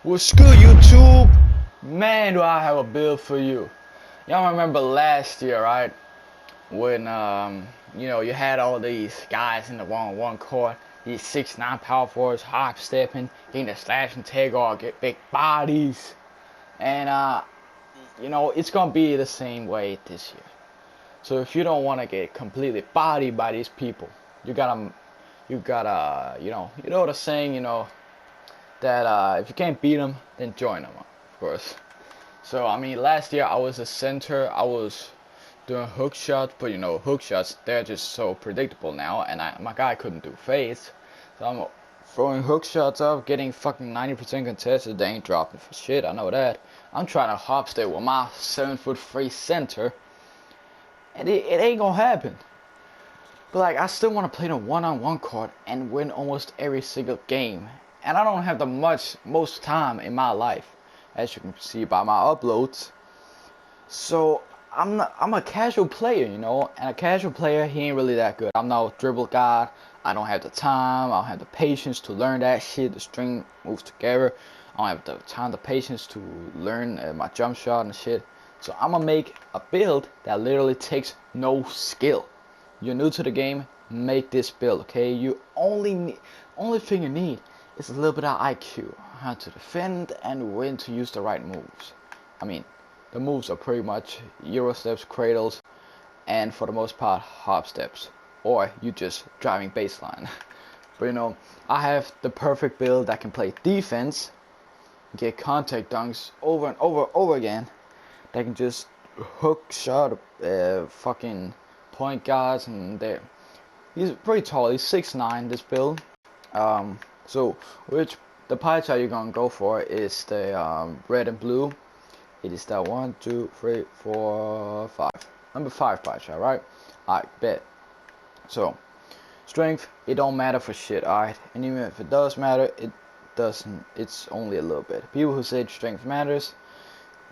What's good, YouTube? Man, do I have a build for you. Y'all remember last year, right? When you had all these guys in the one court, these 6'9" power forwards, hop stepping, getting the slash and take off, get big bodies, and it's gonna be the same way this year. So if you don't want to get completely bodied by these people, you gotta, you know the saying, that if you can't beat them, then join them, of course. So I mean, last year I was a center. I was doing hook shots, but hook shots, they're just so predictable now, and my guy couldn't do fades, so I'm throwing hook shots up, getting fucking 90% contested. They ain't dropping for shit. I know that. I'm trying to hop step with my 7'3" center, and it ain't gonna happen. But like, I still want to play the one-on-one court and win almost every single game. And I don't have the most time in my life, as you can see by my uploads. So I'm a casual player, and a casual player, he ain't really that good. I'm not a dribble guy. I don't have the time. I don't have the patience to learn that shit. The string moves together. I don't have the time, the patience to learn my jump shot and shit. So I'm gonna make a build that literally takes no skill. You're new to the game, make this build, okay? You only thing you need is a little bit of IQ, how to defend and when to use the right moves. I mean, the moves are pretty much Euro steps, cradles, and for the most part hop steps, or you just driving baseline. But I have the perfect build that can play defense, get contact dunks over and over again, that can just hook shot fucking point guards, and he's pretty tall. He's 6'9", this build. So which the pie chart you're gonna go for is the red and blue. It is that 1, 2, 3, 4, 5. Number 5 pie chart, right? Alright, bet. So strength, it don't matter for shit, alright? And even if it does matter, it doesn't. It's only a little bit. People who say strength matters,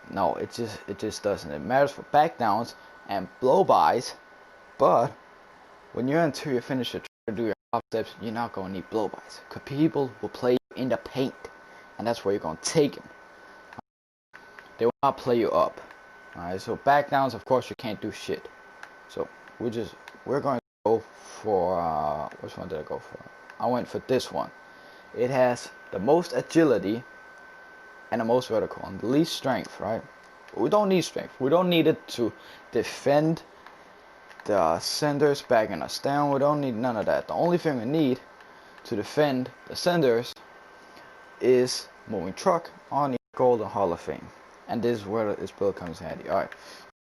no, it just doesn't. It matters for back downs and blow bys, but when you're until you finish your trying to do your hop steps, you're not gonna need blow bys, cause people will play you in the paint, and that's where you're gonna take them. They will not play you up. Alright, so back downs, of course, you can't do shit. So we're going to go for which one did I go for? I went for this one. It has the most agility and the most vertical and the least strength, right? But we don't need strength. We don't need it to defend the senders backing us down. We don't need none of that. The only thing we need to defend the senders is moving truck on the Golden Hall of Fame. And this is where this build comes handy. Alright.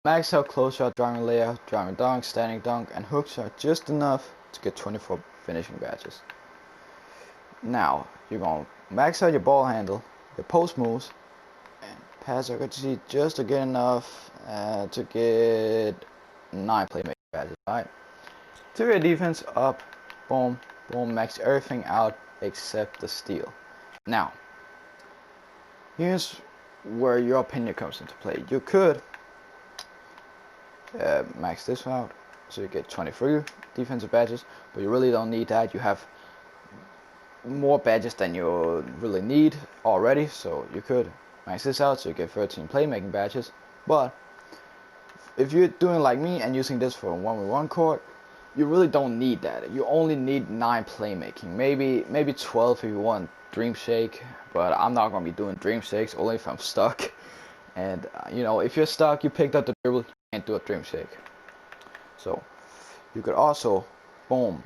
Max out close shot, driving layup, driving dunk, standing dunk, and hook shot just enough to get 24 finishing badges. Now, you're going to max out your ball handle, your post moves, and pass accuracy just to get enough to get 9 playmaking badges. Alright. To your defense, up, boom, boom, max everything out except the steal. Now, here's where your opinion comes into play. You could max this out so you get 23 defensive badges, but you really don't need that. You have more badges than you really need already, so you could max this out so you get 13 playmaking badges. But if you're doing like me and using this for a 1v1 court, you really don't need that. You only need 9 playmaking, maybe 12 if you want dream shake, but I'm not gonna be doing dream shakes, only if I'm stuck. And if you're stuck, you picked up the dribble, you can't do a dream shake. So you could also boom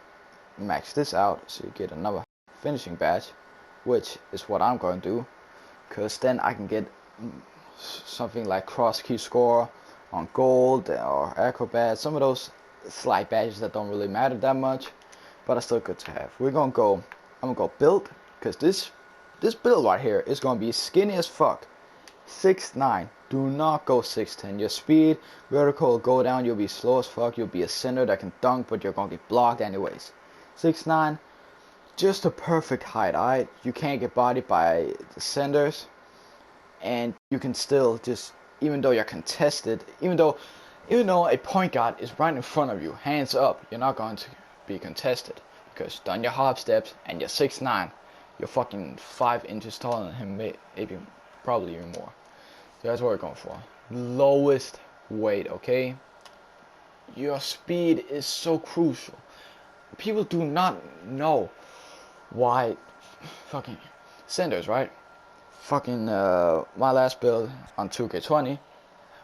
max this out so you get another finishing badge, which is what I'm going to do, because then I can get something like cross key score on gold or acrobat, some of those slight badges that don't really matter that much, but are still good to have. I'm gonna go build, because this build right here is gonna be skinny as fuck. 6'9", do not go 6'10". Your speed, vertical will go down, you'll be slow as fuck, you'll be a center that can dunk, but you're gonna get blocked anyways. 6'9", just a perfect height, alright? You can't get bodied by the centers, and you can still just, even though you're contested, even though a point guard is right in front of you, hands up, you're not going to be contested, because you've done your hop steps, and you're 6'9". you're fucking 5 inches taller than him, maybe, probably even more. So that's what we're going for. Lowest weight, okay? Your speed is so crucial. People do not know why fucking centers, right? Fucking my last build on 2K20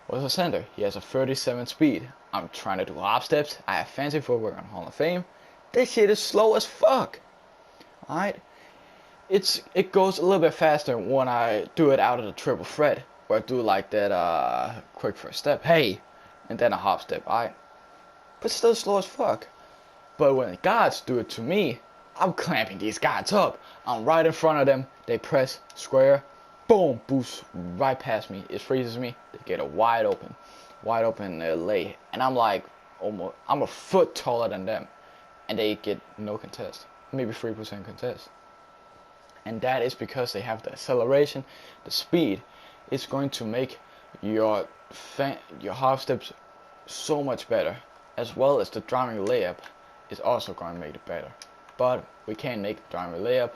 was a center. He has a 37 speed. I'm trying to do hop steps. I have fancy footwork on Hall of Fame. This shit is slow as fuck. Alright? It goes a little bit faster when I do it out of the triple threat. Where I do like that quick first step, hey, and then a hop step, alright? But still slow as fuck. But when the guards do it to me, I'm clamping these guards up. I'm right in front of them. They press square, boom, boost right past me. It freezes me. They get a wide open lay, and I'm like I'm a foot taller than them, and they get no contest, maybe 3% contest. And that is because they have the acceleration, the speed. It's going to make your half steps so much better, as well as the driving layup is also going to make it better. But we can't make the driving layup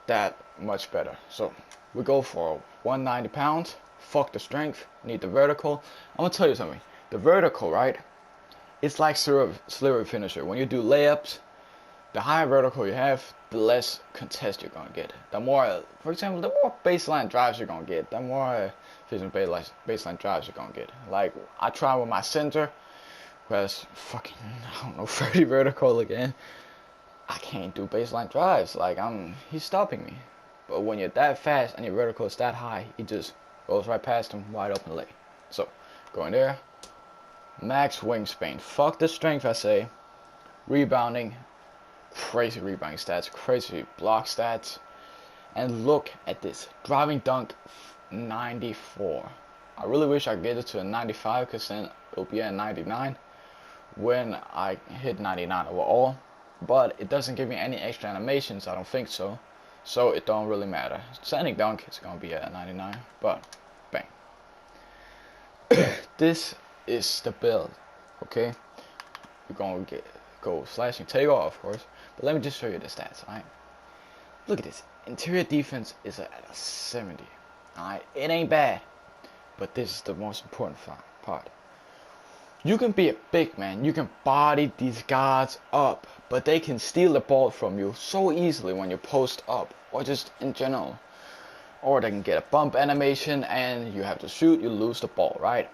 that much better. So we go for 190 pounds. Fuck the strength. Need the vertical. I'm gonna tell you something. The vertical, right? It's like slurry finisher. When you do layups, the higher vertical you have, the less contest you're gonna get. The more, for example, the more baseline drives you're gonna get, the more efficient baseline drives you're gonna get. Like I try with my center, whereas fucking I don't know 30 vertical again. I can't do baseline drives. Like he's stopping me. But when you're that fast and your vertical is that high, it just goes right past him, wide open lay. So going there, max wingspan. Fuck the strength, I say. Rebounding. Crazy rebounding stats, crazy block stats, and look at this driving dunk 94. I really wish I could get it to a 95 because then it'll be at 99 when I hit 99 overall, but it doesn't give me any extra animations. I don't think so, so it don't really matter. Standing dunk is gonna be at 99, but bang. This is the build, okay? We're gonna go slashing takeoff, of course. But let me just show you the stats, alright? Look at this. Interior defense is at a 70. Alright? It ain't bad. But this is the most important part. You can be a big man. You can body these guards up. But they can steal the ball from you so easily when you post up. Or just in general. Or they can get a bump animation and you have to shoot. You lose the ball, right?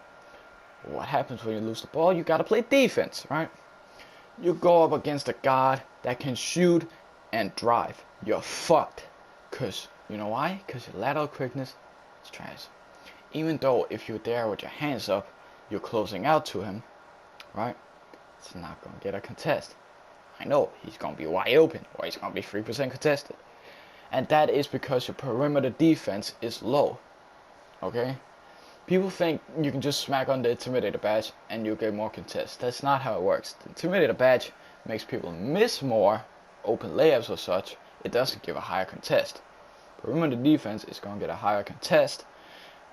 What happens when you lose the ball? You gotta play defense, right? You go up against a guard that can shoot and drive. You're fucked. Cause you know why? Cause your lateral quickness is trash. Even though if you're there with your hands up, you're closing out to him, right? It's not gonna get a contest. I know he's gonna be wide open, or he's gonna be 3% contested. And that is because your perimeter defense is low. Okay? People think you can just smack on the Intimidator badge and you'll get more contests. That's not how it works. The Intimidator badge makes people miss more open layups or such. It doesn't give a higher contest. Perimeter defense is going to get a higher contest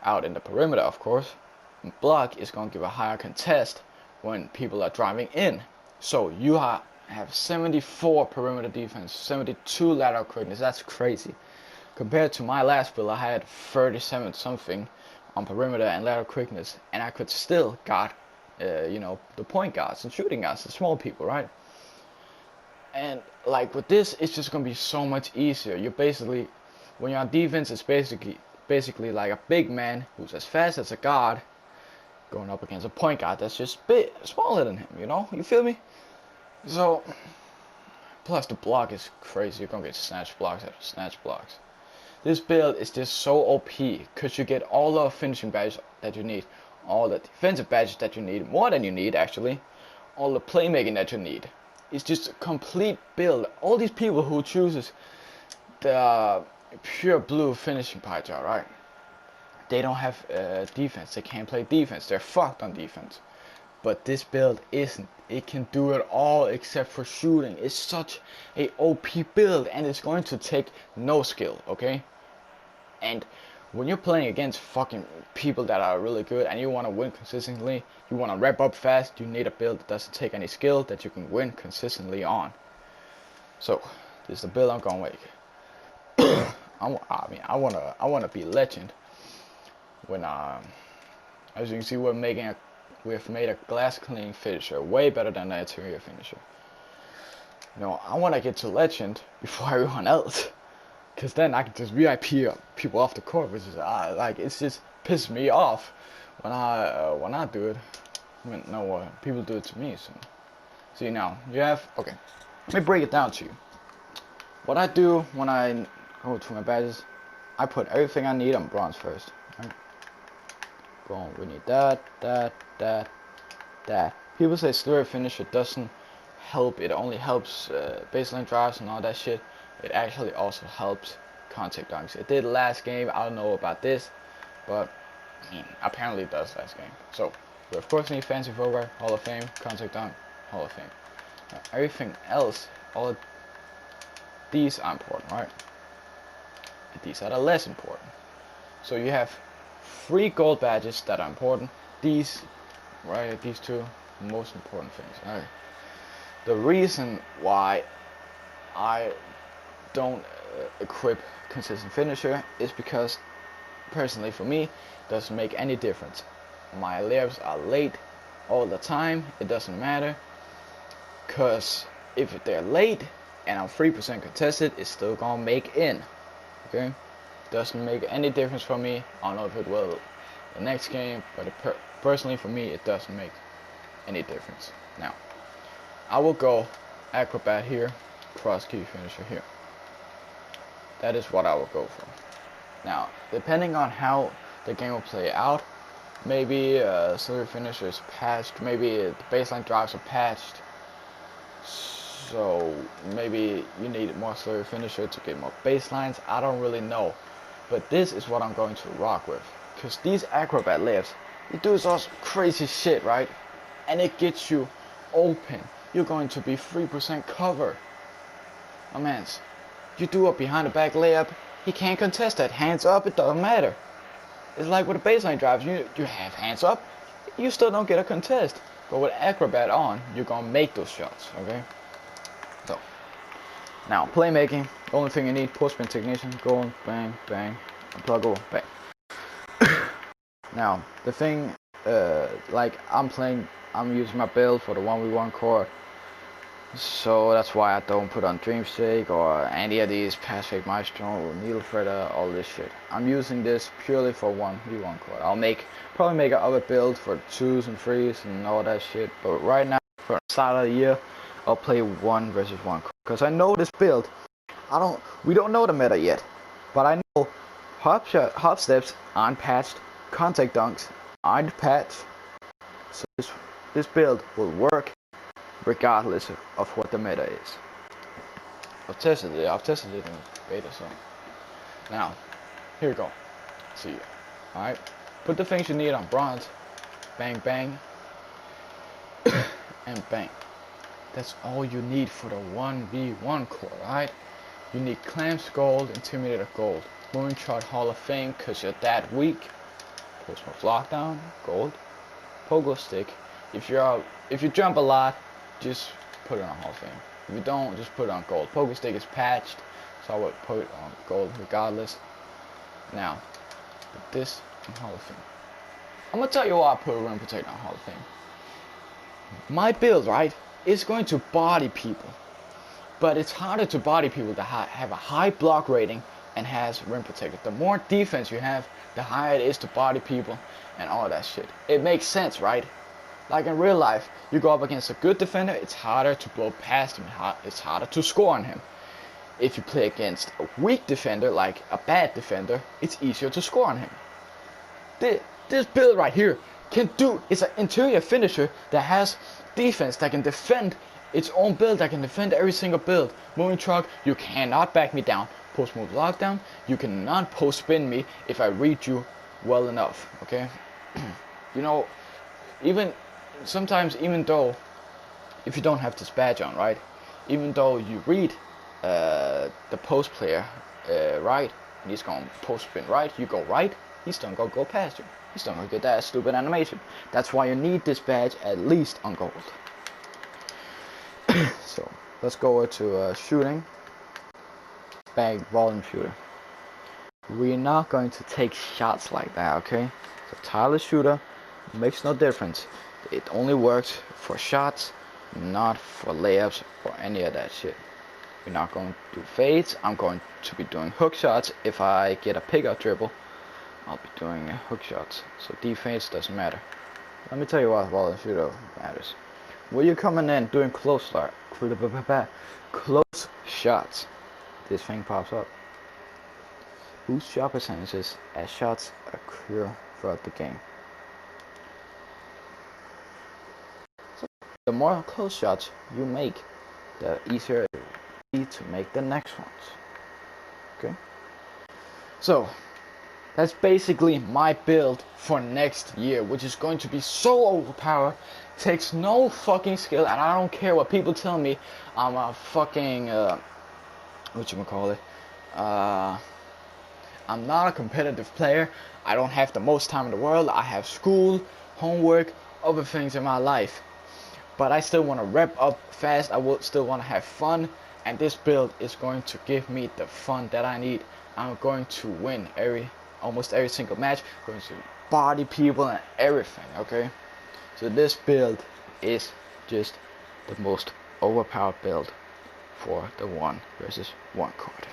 out in the perimeter, of course. And block is going to give a higher contest when people are driving in. So you have 74 perimeter defense, 72 lateral quickness. That's crazy. Compared to my last build, I had 37 something on perimeter and lateral quickness, and I could still guard, the point guards and shooting guards, the small people, right? And like with this, it's just gonna be so much easier. You're basically, when you're on defense, it's basically like a big man who's as fast as a guard going up against a point guard that's just smaller than him. You feel me? So plus the block is crazy. You're gonna get snatch blocks after snatch blocks. This build is just so OP because you get all the finishing badges that you need, all the defensive badges that you need, more than you need actually, all the playmaking that you need. It's just a complete build. All these people who chooses the pure blue finishing pie chart, right? They don't have defense. They can't play defense. They're fucked on defense. But this build isn't. It can do it all except for shooting. It's such a OP build, and it's going to take no skill, okay? And when you're playing against fucking people that are really good and you want to win consistently, you want to wrap up fast, you need a build that doesn't take any skill that you can win consistently on. So this is the build I'm going to make. I wanna be legend when as you can see, we've made a glass cleaning finisher way better than the interior finisher. You know, I want to get to legend before everyone else, cause then I can just VIP people off the court, which is like it's just pisses me off when I do it. No, people do it to me. So see now you have okay. Let me break it down to you. What I do when I go to my badges, I put everything I need on bronze first. Right? Boom, we need that. People say slurry finisher doesn't help. It only helps baseline drives and all that shit. It actually also helps contact dunks. It did last game. I don't know about this, but I mean, apparently it does last game. So we of course need fancy footwear, Hall of Fame, contact dunk, Hall of Fame. Now, everything else, all of these are important, right? And these are the less important. So you have 3 gold badges that are important. These, right? These 2 most important things. Alright. The reason why I don't equip consistent finisher is because personally for me it doesn't make any difference. My layups are late all the time. It doesn't matter, cause if they're late and I'm 3% contested, it's still gonna make in. Okay, doesn't make any difference for me. I don't know if it will the next game, but personally for me it doesn't make any difference. Now I will go acrobat here, cross key finisher here. That is what I will go for. Now depending on how the game will play out, maybe slurry finisher is patched, maybe the baseline drives are patched, so maybe you need more slurry finisher to get more baselines. I don't really know, but this is what I'm going to rock with, because these acrobat layups, it does all crazy shit, right? And it gets you open. You're going to be 3% cover. My mans, you do a behind the back layup, he can't contest that. Hands up, it doesn't matter. It's like with the baseline drives, you have hands up, you still don't get a contest. But with acrobat on, you're gonna make those shots, okay? So now playmaking, the only thing you need, post spin technician, go bang, bang, plug over, bang. Now the thing, like I'm using my build for the 1v1 court, so that's why I don't put on Dreamshake or any of these Pass Fake Maestro or Needle Threader, all this shit. I'm using this purely for 1v1 court. I'll probably make another build for 2s and 3s and all that shit, but right now for the start of the year I'll play 1 versus 1 court, because I know this build, we don't know the meta yet, but I know hop steps aren't patched, contact dunks aren't patched, so this build will work regardless of what the meta is. I've tested it in beta, so now here we go. See you. Alright, put the things you need on bronze, bang bang and bang. That's all you need for the 1v1 core. Alright, you need clamps gold, intimidator gold, moving chart Hall of Fame because you're that weak, post move lockdown gold, pogo stick. If you jump a lot, just put it on Hall of Fame. If you don't, just put it on gold. Pogo stick is patched, so I would put it on gold regardless. Now, put this in Hall of Fame. I'm gonna tell you why I put rim protector on Hall of Fame. My build, right, is going to body people, but it's harder to body people that have a high block rating and has rim protector. The more defense you have, the higher it is to body people and all that shit. It makes sense, right? Like in real life, you go up against a good defender, it's harder to blow past him, it's harder to score on him. If you play against a weak defender, like a bad defender, it's easier to score on him. This build right here it's an interior finisher that has defense, that can defend its own build, that can defend every single build. Moving truck, you cannot back me down. Post move lockdown, you cannot post spin me if I read you well enough, okay? You know, sometimes even though, if you don't have this badge on, right, even though you read the post player right, and he's going to post spin right, you go right, he's still going to go past you. He's still going to get that stupid animation. That's why you need this badge at least on gold. So let's go to shooting. bang volume shooter. We're not going to take shots like that, okay? So tireless shooter makes no difference. It only works for shots, not for layups or any of that shit. We're not going to do fades. I'm going to be doing hook shots. If I get a pickup dribble, I'll be doing hook shots. So defense doesn't matter. Let me tell you what volume shooter matters. When you're coming in doing close shots, this thing pops up. Boost shot percentages as shots occur throughout the game. So the more close shots you make, the easier it will be to make the next ones. Okay? So that's basically my build for next year, which is going to be so overpowered. Takes no fucking skill, and I don't care what people tell me. I'm a fucking I'm not a competitive player. I don't have the most time in the world. I have school, homework, other things in my life. But I still want to wrap up fast. I will still want to have fun. And this build is going to give me the fun that I need. I'm going to win almost every single match. I'm going to body people and everything, okay? So this build is just the most overpowered build for the 1 versus 1 card.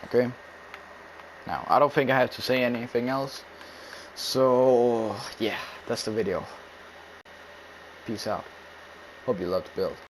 Okay? Now, I don't think I have to say anything else. So, yeah, that's the video. Peace out. Hope you love the build.